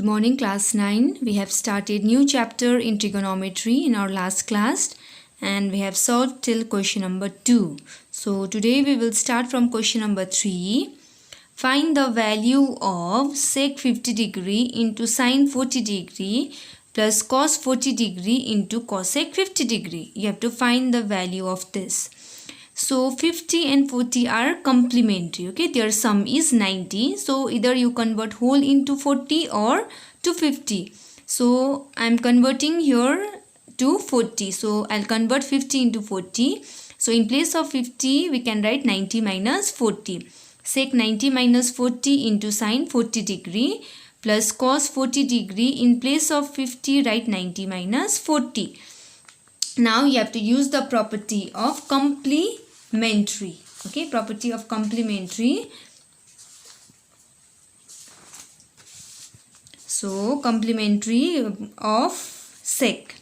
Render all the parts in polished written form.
morning, class 9. We have started new chapter in trigonometry in our last class and we have solved till question number 2. So today we will start from question number 3. Find the value of sec 50 degree into sin 40 degree plus cos 40 degree into cosec 50 degree. You have to find the value of this. So 50 and 40 are complementary, okay, their sum is 90. So either you convert whole into 40 or to 50. So I am converting here to 40. So I'll convert 50 into 40. So in place of 50 we can write 90 minus 40. Sec 90 minus 40 into sin 40 degree plus cos 40 degree. In place of 50 write 90 minus 40. Now you have to use the property of complementary. Okay, property of complementary. So complementary of sec.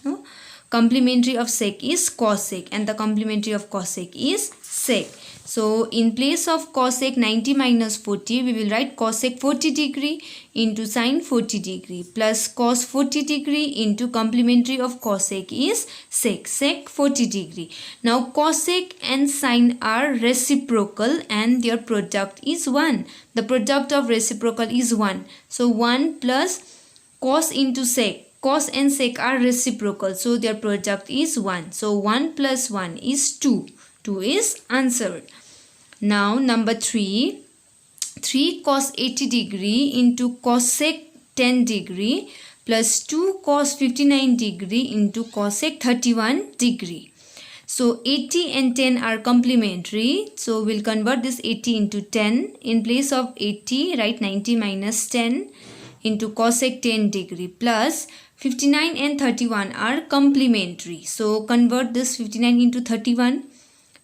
No? Complementary of sec is cosec and the complementary of cosec is sec. So in place of cosec 90 minus 40 we will write cosec 40 degree into sin 40 degree plus cos 40 degree into complementary of cosec is sec 40 degree. Now cosec and sin are reciprocal and their product is 1. The product of reciprocal is 1. So 1 plus cos into sec. Cos and sec are reciprocal, so their product is 1. So 1 plus 1 is 2. 2 is answered. Now number 3. 3 cos 80 degree into cosec 10 degree plus 2 cos 59 degree into cosec 31 degree. So 80 and 10 are complementary. So we'll convert this 80 into 10. In place of 80 write 90 minus 10 into cosec 10 degree plus 59 and 31 are complementary. So convert this 59 into 31.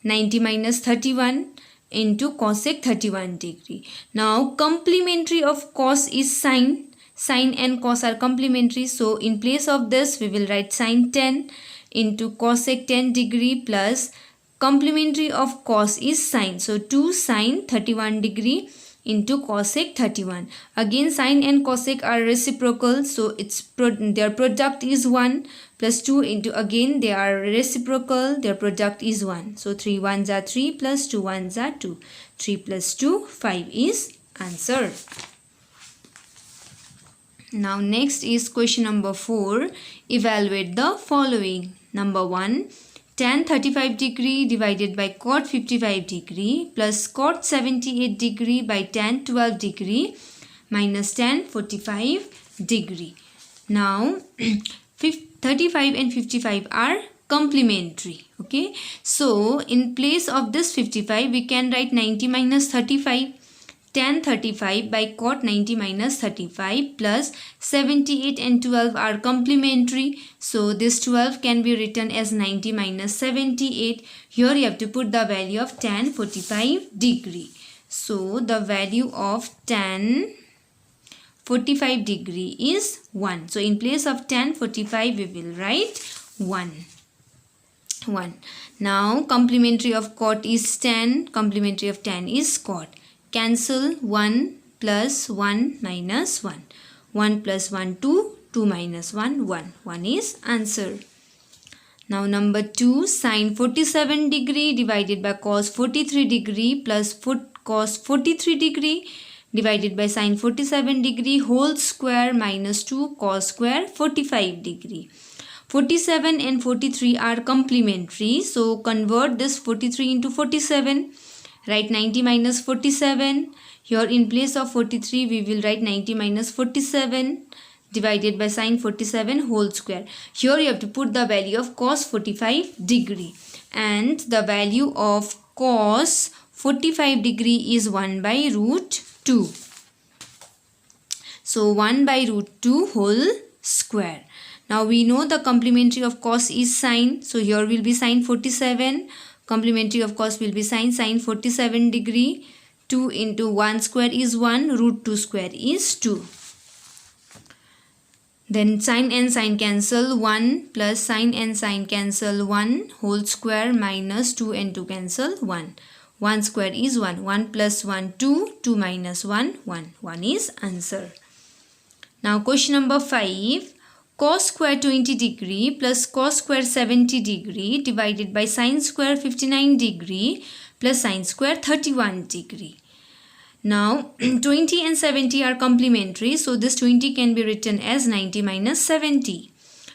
90 minus 31 into cosec 31 degree. Now complementary of cos is sin. Sin and cos are complementary. So in place of this we will write sin 10 into cosec 10 degree plus complementary of cos is sin. So 2 sin 31 degree into cosec 31. Again sin and cosec are reciprocal, so their product is 1 plus 2 into again they are reciprocal, their product is 1. So 3 1s are 3 plus 2 1s are 2. 3 plus 2 5 is answer. Now next is question number 4. Evaluate the following. Number 1. Tan 35 degree divided by cot 55 degree plus cot 78 degree by tan 12 degree minus tan 45 degree. Now 35 and 55 are complementary. Okay, so in place of this 55 we can write 90 minus 35. Tan 35 by cot 90 minus 35 plus 78 and 12 are complementary. So this 12 can be written as 90 minus 78. Here you have to put the value of tan 45 degree. So the value of tan 45 degree is 1. So in place of tan 45 we will write 1. Now complementary of cot is tan. Complementary of tan is cot. Cancel 1 plus 1 minus 1. 1 plus 1 2. 2 minus 1 1. 1 is answer. Now number 2. Sin 47 degree divided by cos 43 degree plus cos 43 degree divided by sin 47 degree whole square minus 2 cos square 45 degree. 47 and 43 are complementary. So convert this 43 into 47. Write 90 minus 47. Here in place of 43 we will write 90 minus 47 divided by sin 47 whole square. Here you have to put the value of cos 45 degree and the value of cos 45 degree is 1 by root 2. So 1 by root 2 whole square. Now we know the complementary of cos is sin. So here will be sin 47. Complementary of cos will be sin 47 degree. 2 into 1 square is 1. Root 2 square is 2. Then sin and sin cancel 1 plus sin and sin cancel 1 whole square minus 2 and 2 cancel 1. 1 square is 1. 1 plus 1 2. 2 minus 1 1. 1 is answer. Now question number 5. Cos square 20 degree plus cos square 70 degree divided by sin square 59 degree plus sin square 31 degree. Now 20 and 70 are complementary, so this 20 can be written as 90 minus 70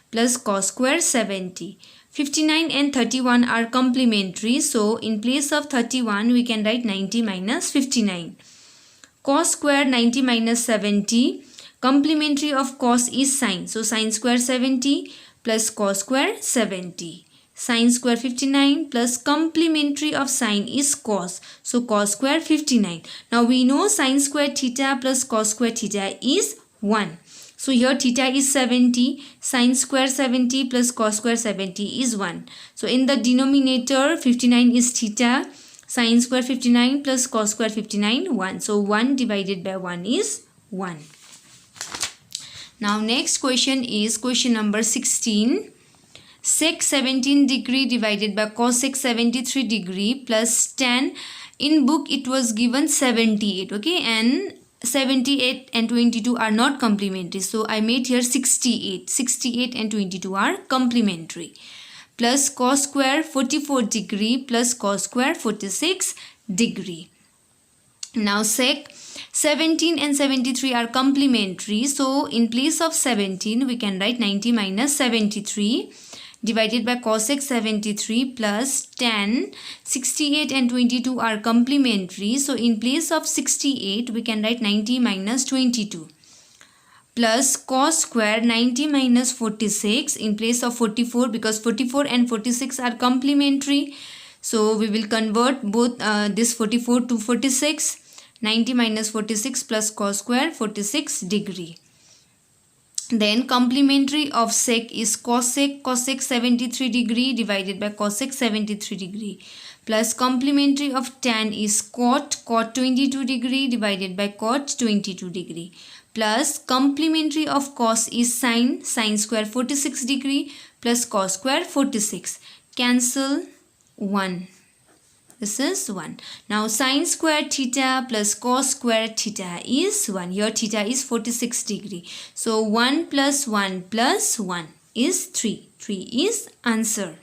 plus cos square 70. 59 and 31 are complementary, so in place of 31 we can write 90 minus 59. Cos square 90 minus 70, complementary of cos is sin, so sin square 70 plus cos square 70. Sin square 59 plus complementary of sin is cos, so cos square 59. Now we know sin square theta plus cos square theta is 1. So here theta is 70, sin square 70 plus cos square 70 is 1. So in the denominator 59 is theta, sin square 59 plus cos square 59 1. So 1 divided by 1 is 1. Now next question is question number 16. Sec 17 degree divided by cosec 73 degree plus tan. In book it was given 78, okay, and 78 and 22 are not complementary, so I made here 68. 68 and 22 are complementary. Plus cos square 44 degree plus cos square 46 degree. Now sec 17 and 73 are complementary, so in place of 17 we can write 90 minus 73 divided by cosec 73 plus tan. 68 and 22 are complementary, so in place of 68 we can write 90 minus 22 plus cos square 90 minus 46 in place of 44, because 44 and 46 are complementary, so we will convert both this 44 to 46. 90 minus 46 plus cos square 46 degree. Then complementary of sec is cosec 73 degree divided by cosec 73 degree plus complementary of tan is cot 22 degree divided by cot 22 degree plus complementary of cos is sin square 46 degree plus cos square 46. Cancel 1. This is 1. Now sin square theta plus cos square theta is 1. Here theta is 46 degree. So 1 plus 1 plus 1 is 3. 3 is answer.